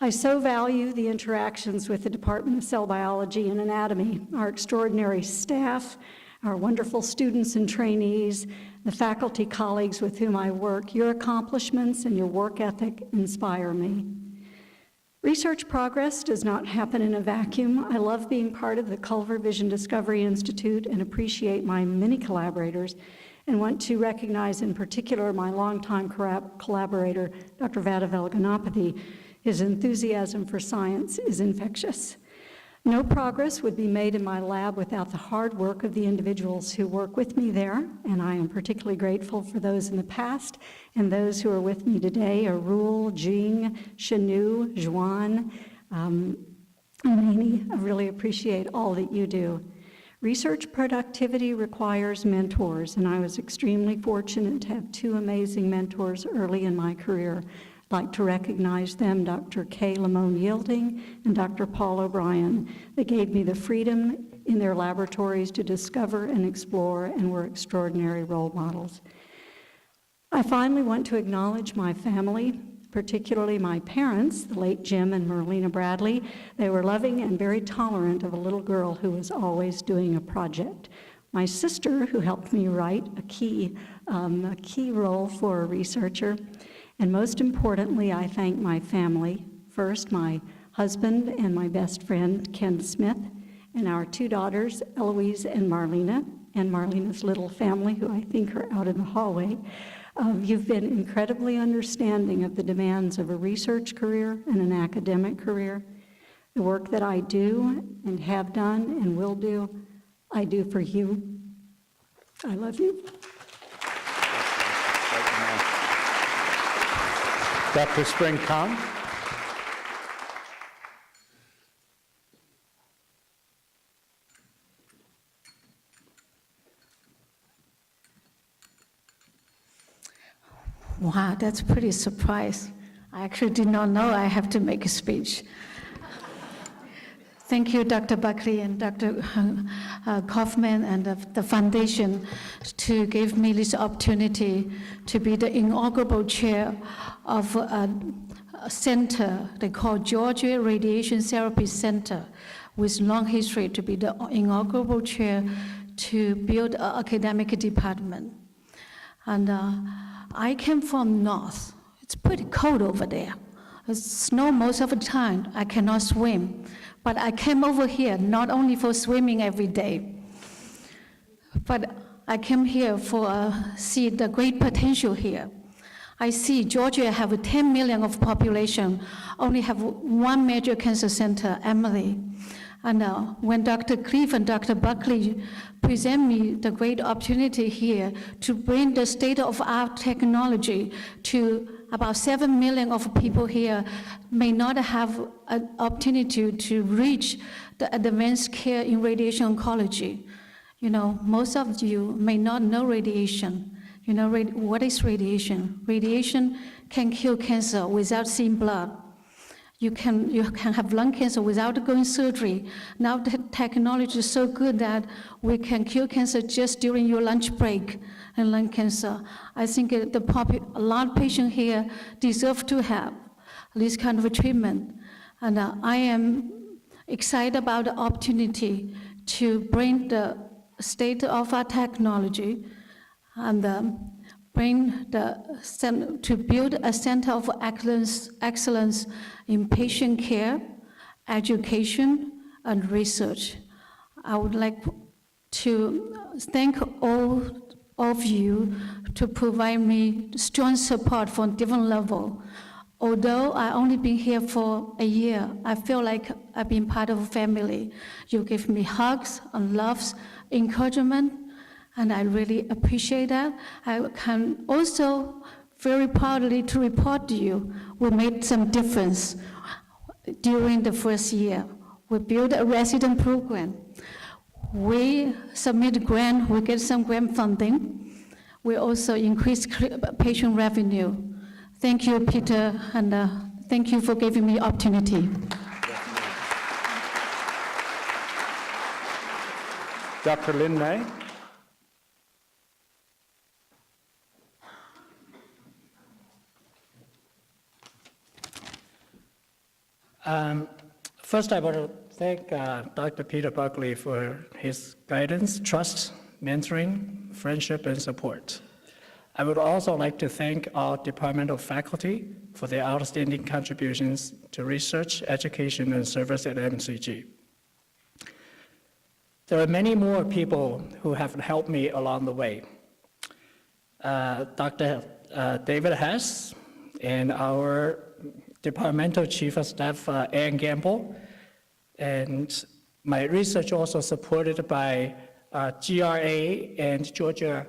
I so value the interactions with the Department of Cell Biology and Anatomy, our extraordinary staff, our wonderful students and trainees, the faculty colleagues with whom I work. Your accomplishments and your work ethic inspire me. Research progress does not happen in a vacuum. I love being part of the Culver Vision Discovery Institute and appreciate my many collaborators, and want to recognize in particular my longtime collaborator, Dr. Vadavel Ganapathy. His enthusiasm for science is infectious. No progress would be made in my lab without the hard work of the individuals who work with me there, and I am particularly grateful for those in the past and those who are with me today, Arul, Jing, Shanu, Juan, Manny. I really appreciate all that you do. Research productivity requires mentors, and I was extremely fortunate to have two amazing mentors early in my career. I'd like to recognize them, Dr. Kay Lamone Yielding and Dr. Paul O'Brien. They gave me the freedom in their laboratories to discover and explore, and were extraordinary role models. I finally want to acknowledge my family, particularly my parents, the late Jim and Merlina Bradley. They were loving and very tolerant of a little girl who was always doing a project. My sister, who helped me write a key role for a researcher. And most importantly, I thank my family. First, my husband and my best friend, Ken Smith, and our two daughters, Eloise and Marlena's little family, who I think are out in the hallway. You've been incredibly understanding of the demands of a research career and an academic career. The work that I do and have done and will do, I do for you. I love you. Dr. Spring Kong. Wow, that's a pretty surprise. I actually did not know I have to make a speech. Thank you, Dr. Buckley and Dr. Kaufman and the foundation to give me this opportunity to be the inaugural chair of a center they call Georgia Radiation Therapy Center with long history, to be the inaugural chair to build an academic department. And I came from north. It's pretty cold over there. It's snow most of the time. I cannot swim. But I came over here not only for swimming every day, but I came here for see the great potential here. I see Georgia have 10 million of population, only have one major cancer center, Emily. And when Dr. Cleve and Dr. Buckley present me the great opportunity here to bring the state-of-art technology to about 7 million of people here may not have an opportunity to reach the advanced care in radiation oncology. You know, most of you may not know radiation. You know, what is radiation? Radiation can kill cancer without seeing blood. You can have lung cancer without going surgery. Now the technology is so good that we can cure cancer just during your lunch break and lung cancer. I think a lot of patients here deserve to have this kind of a treatment. And I am excited about the opportunity to bring the state-of-art technology and to build a center of excellence in patient care, education, and research. I would like to thank all of you to provide me strong support from different level. Although I only been here for a year, I feel like I've been part of a family. You give me hugs and loves, encouragement, and I really appreciate that. I can also very proudly to report to you, we made some difference during the first year. We built a resident program. We submit grant, we get some grant funding. We also increased patient revenue. Thank you, Peter, and thank you for giving me opportunity. Dr. Lin May. First, I want to thank Dr. Peter Buckley for his guidance, trust, mentoring, friendship, and support. I would also like to thank our departmental faculty for their outstanding contributions to research, education, and service at MCG. There are many more people who have helped me along the way. Dr. David Hess and our Departmental Chief of Staff, Ann Gamble, and my research also supported by GRA and Georgia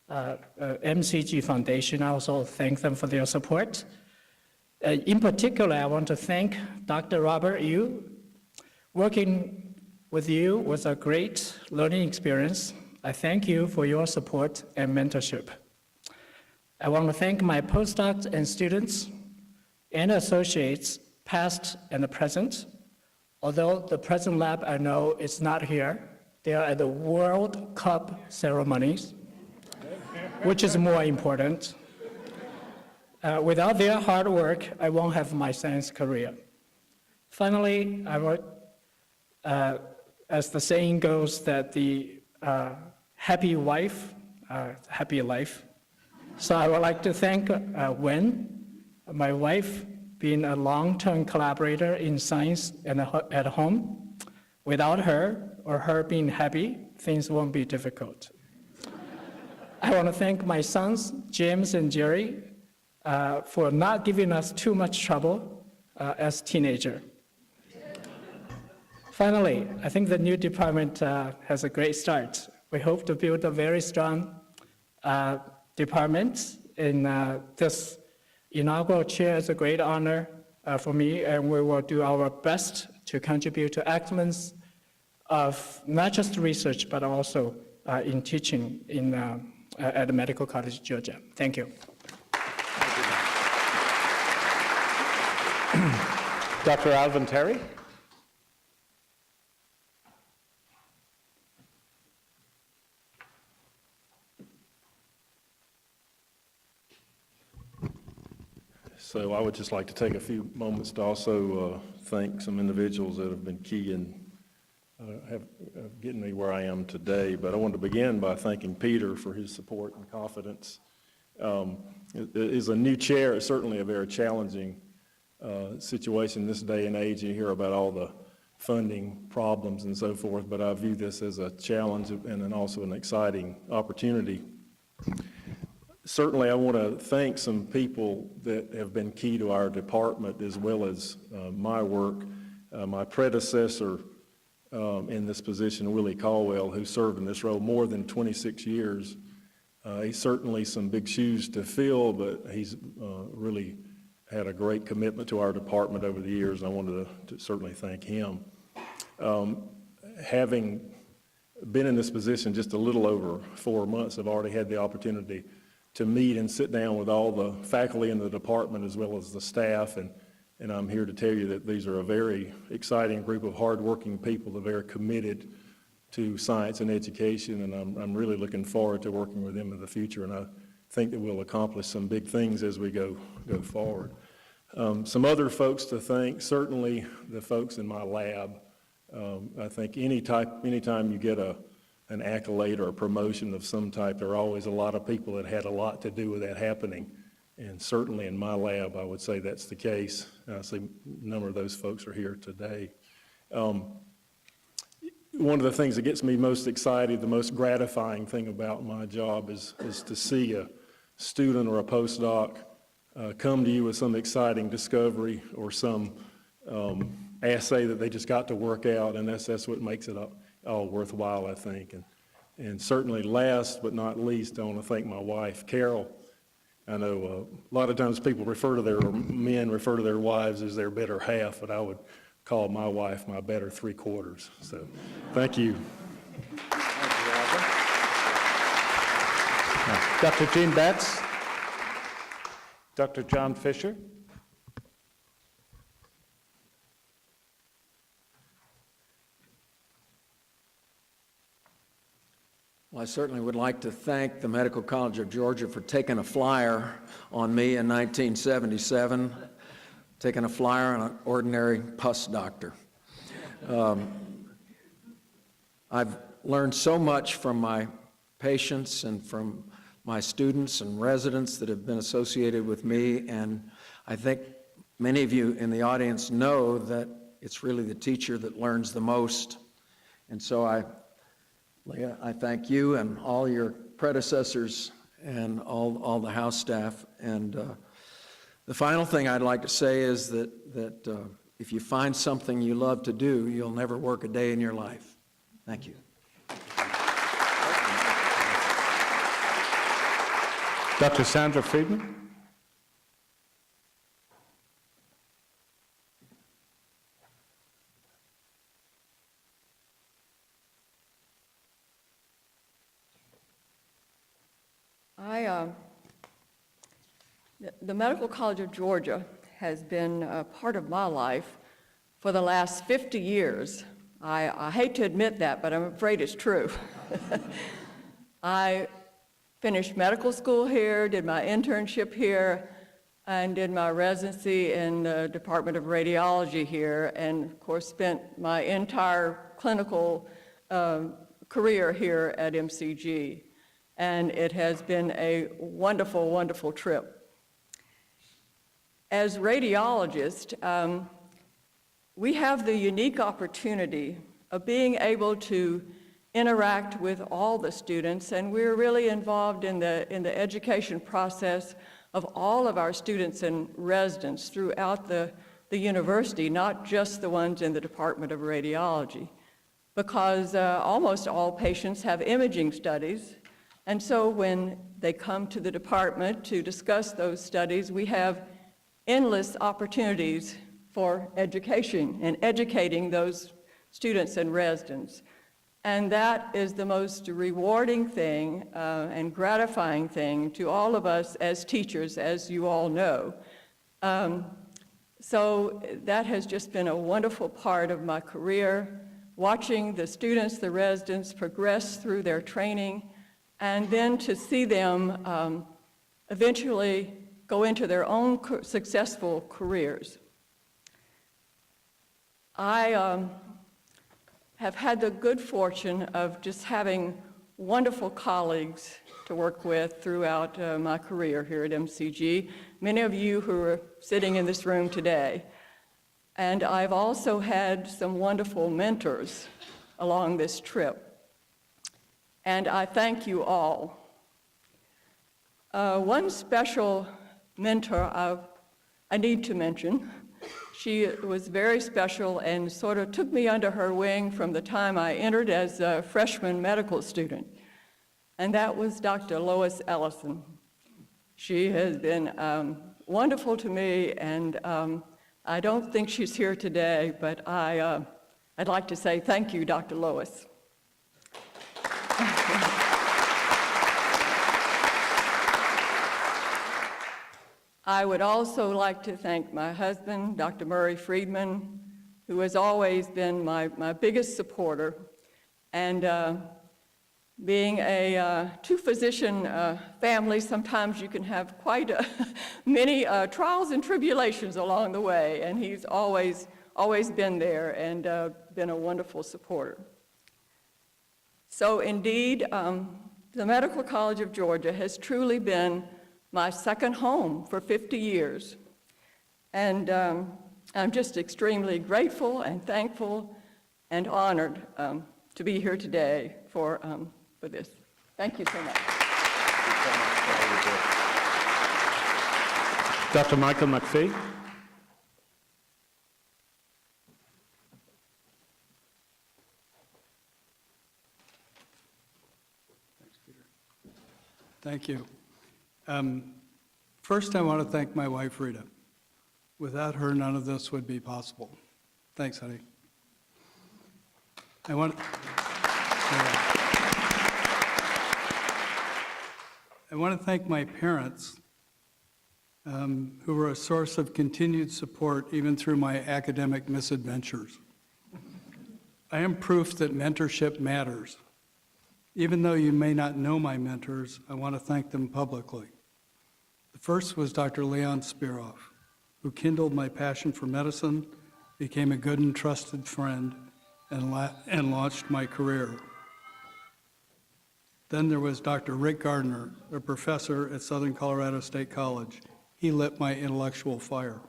MCG Foundation. I also thank them for their support. In particular, I want to thank Dr. Robert Yu. Working with you was a great learning experience. I thank you for your support and mentorship. I want to thank my postdocs and students and associates, past and present. Although the present lab I know is not here, they are at the World Cup ceremonies, which is more important. Without their hard work, I won't have my science career. Finally, I would, as the saying goes, that the happy wife, happy life. So I would like to thank Wen, my wife, being a long-term collaborator in science and at home. Without her, or her being happy, things won't be difficult. I want to thank my sons, James and Jerry, for not giving us too much trouble as teenager. Finally, I think the new department has a great start. We hope to build a very strong department in this inaugural chair is a great honor for me, and we will do our best to contribute to excellence of not just research, but also in teaching at the Medical College of Georgia. Thank you. Dr. Alvin Terry. So I would just like to take a few moments to also thank some individuals that have been key in getting me where I am today. But I want to begin by thanking Peter for his support and confidence. As a new chair, it's certainly a very challenging situation this day and age. You hear about all the funding problems and so forth, but I view this as a challenge and also an exciting opportunity. Certainly, I want to thank some people that have been key to our department as well as my work. My predecessor in this position, Willie Caldwell, who served in this role more than 26 years. He's certainly some big shoes to fill, but he's really had a great commitment to our department over the years. I wanted to certainly thank him. Having been in this position just a little over 4 months, I've already had the opportunity to meet and sit down with all the faculty in the department as well as the staff, and I'm here to tell you that these are a very exciting group of hardworking people that are very committed to science and education, and I'm really looking forward to working with them in the future, and I think that we'll accomplish some big things as we go forward. Some other folks to thank, certainly the folks in my lab. I think anytime you get an accolade or a promotion of some type, there are always a lot of people that had a lot to do with that happening. And certainly in my lab, I would say that's the case. I see a number of those folks are here today. One of the things that gets me most excited, the most gratifying thing about my job is to see a student or a postdoc come to you with some exciting discovery or some assay that they just got to work out, and that's what makes it all worthwhile, I think. And certainly last but not least, I want to thank my wife, Carol. I know a lot of times men refer to their wives as their better half, but I would call my wife my better three-quarters. So thank you. Dr. Jean Betts. Dr. John Fisher. Well, I certainly would like to thank the Medical College of Georgia for taking a flyer on me in 1977, taking a flyer on an ordinary pus doctor. I've learned so much from my patients and from my students and residents that have been associated with me, and I think many of you in the audience know that it's really the teacher that learns the most. And so Leah, I thank you and all your predecessors and all the House staff. And the final thing I'd like to say is that if you find something you love to do, you'll never work a day in your life. Thank you. Dr. Sandra Friedman. The Medical College of Georgia has been a part of my life for the last 50 years. I hate to admit that, but I'm afraid it's true. I finished medical school here, did my internship here, and did my residency in the Department of Radiology here, and of course spent my entire clinical career here at MCG. And it has been a wonderful, wonderful trip. As radiologists, we have the unique opportunity of being able to interact with all the students, and we're really involved in the education process of all of our students and residents throughout the university, not just the ones in the Department of Radiology, because almost all patients have imaging studies. And so when they come to the department to discuss those studies, we have endless opportunities for education and educating those students and residents. And that is the most rewarding thing and gratifying thing to all of us as teachers, as you all know. So that has just been a wonderful part of my career, watching the students, the residents progress through their training, and then to see them eventually go into their own successful careers. I have had the good fortune of just having wonderful colleagues to work with throughout my career here at MCG, many of you who are sitting in this room today. And I've also had some wonderful mentors along this trip. And I thank you all. One special mentor I need to mention. She was very special and sort of took me under her wing from the time I entered as a freshman medical student, and that was Dr. Lois Ellison. She has been wonderful to me, and I don't think she's here today, but I'd like to say thank you, Dr. Lois. I would also like to thank my husband, Dr. Murray Friedman, who has always been my biggest supporter. And being a two-physician family, sometimes you can have quite many trials and tribulations along the way, and he's always been there and been a wonderful supporter. So indeed, the Medical College of Georgia has truly been my second home for 50 years. And I'm just extremely grateful and thankful and honored to be here today for this. Thank you so much. Dr. Michael McPhee. Thank you. First, I want to thank my wife, Rita. Without her, none of this would be possible. Thanks, honey. I want to thank my parents, who were a source of continued support even through my academic misadventures. I am proof that mentorship matters. Even though you may not know my mentors, I want to thank them publicly. The first was Dr. Leon Spiroff, who kindled my passion for medicine, became a good and trusted friend, and launched my career. Then there was Dr. Rick Gardner, a professor at Southern Colorado State College. He lit my intellectual fire.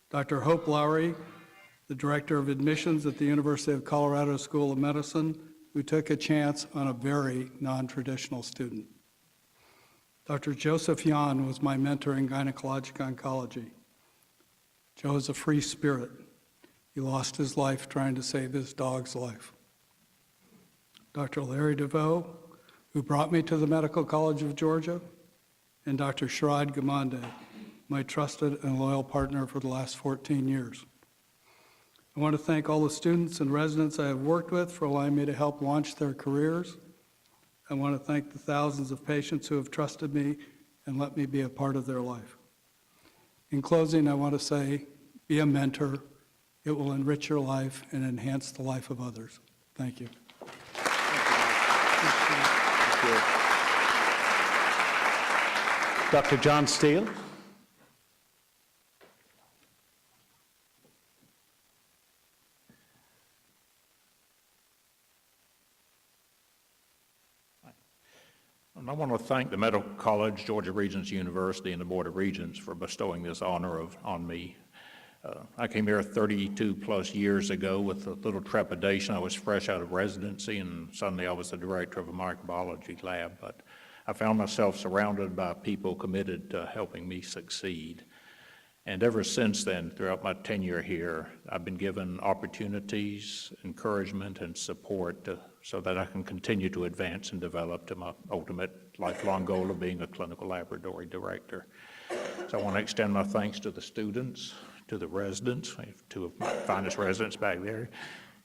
Dr. Hope Lowry, the director of admissions at the University of Colorado School of Medicine, who took a chance on a very non-traditional student. Dr. Joseph Yan was my mentor in gynecologic oncology. Joe is a free spirit. He lost his life trying to save his dog's life. Dr. Larry DeVoe, who brought me to the Medical College of Georgia, and Dr. Sharad Gamande, my trusted and loyal partner for the last 14 years. I want to thank all the students and residents I have worked with for allowing me to help launch their careers. I want to thank the thousands of patients who have trusted me and let me be a part of their life. In closing, I want to say, be a mentor. It will enrich your life and enhance the life of others. Thank you. Thank you. Dr. John Steele. And I want to thank the Medical College, Georgia Regents University, and the Board of Regents for bestowing this honor on me. I came here 32 plus years ago with a little trepidation. I was fresh out of residency, and suddenly I was the director of a microbiology lab. But I found myself surrounded by people committed to helping me succeed. And ever since then, throughout my tenure here, I've been given opportunities, encouragement, and support so that I can continue to advance and develop to my ultimate lifelong goal of being a clinical laboratory director. So I want to extend my thanks to the students, to the residents, I have two of my finest residents back there,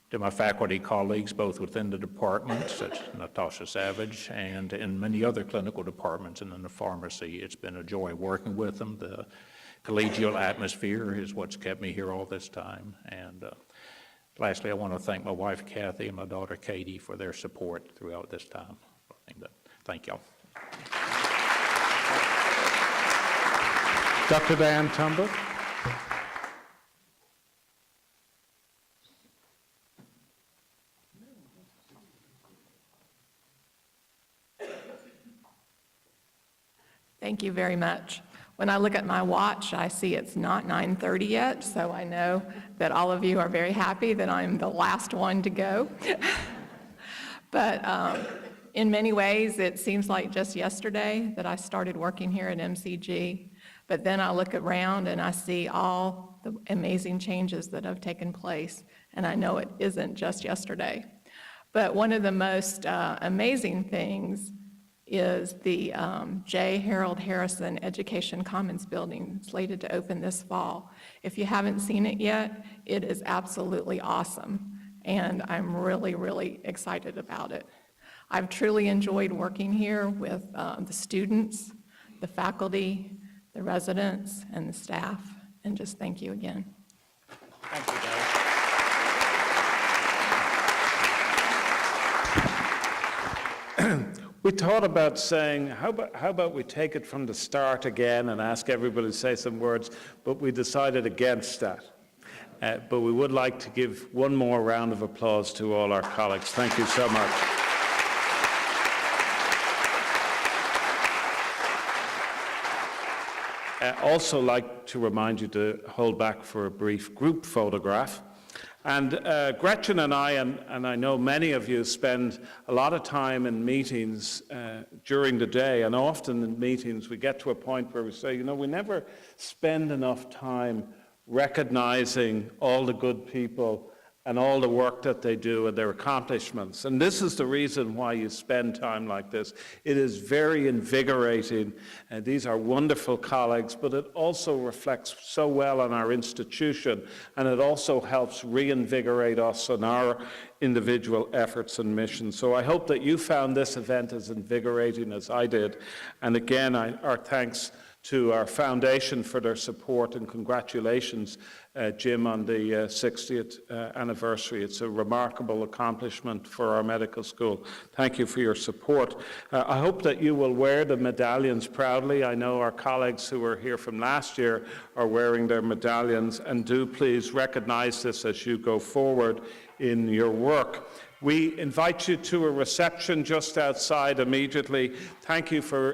to my faculty colleagues, both within the department, such as Natasha Savage, and in many other clinical departments and in the pharmacy. It's been a joy working with them. The collegial atmosphere is what's kept me here all this time. And lastly, I want to thank my wife, Kathy, and my daughter, Katie, for their support throughout this time. Thank y'all. Dr. Diane Tumber. Thank you very much. When I look at my watch, I see it's not 9:30 yet, so I know that all of you are very happy that I'm the last one to go. But in many ways, it seems like just yesterday that I started working here at MCG. But then I look around and I see all the amazing changes that have taken place, and I know it isn't just yesterday. But one of the most amazing things is the J. Harold Harrison Education Commons building, slated to open this fall. If you haven't seen it yet, it is absolutely awesome, and I'm really, really excited about it. I've truly enjoyed working here with the students, the faculty, the residents, and the staff, and just thank you again. Thank you, Dave. We thought about saying, how about we take it from the start again and ask everybody to say some words, but we decided against that. But we would like to give one more round of applause to all our colleagues. Thank you so much. I'd also like to remind you to hold back for a brief group photograph. And Gretchen and I, and I know many of you, spend a lot of time in meetings during the day, and often in meetings we get to a point where we say, you know, we never spend enough time recognizing all the good people and all the work that they do and their accomplishments. And this is the reason why you spend time like this. It is very invigorating. These are wonderful colleagues, but it also reflects so well on our institution, and it also helps reinvigorate us in our individual efforts and missions. So I hope that you found this event as invigorating as I did. And again, our thanks to our foundation for their support, and congratulations, Jim, on the 60th anniversary. It's a remarkable accomplishment for our medical school. Thank you for your support. I hope that you will wear the medallions proudly. I know our colleagues who were here from last year are wearing their medallions, and do please recognize this as you go forward in your work. We invite you to a reception just outside immediately. Thank you for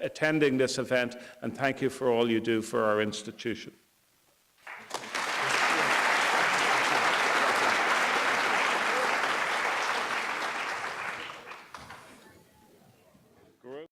attending this event, and thank you for all you do for our institution.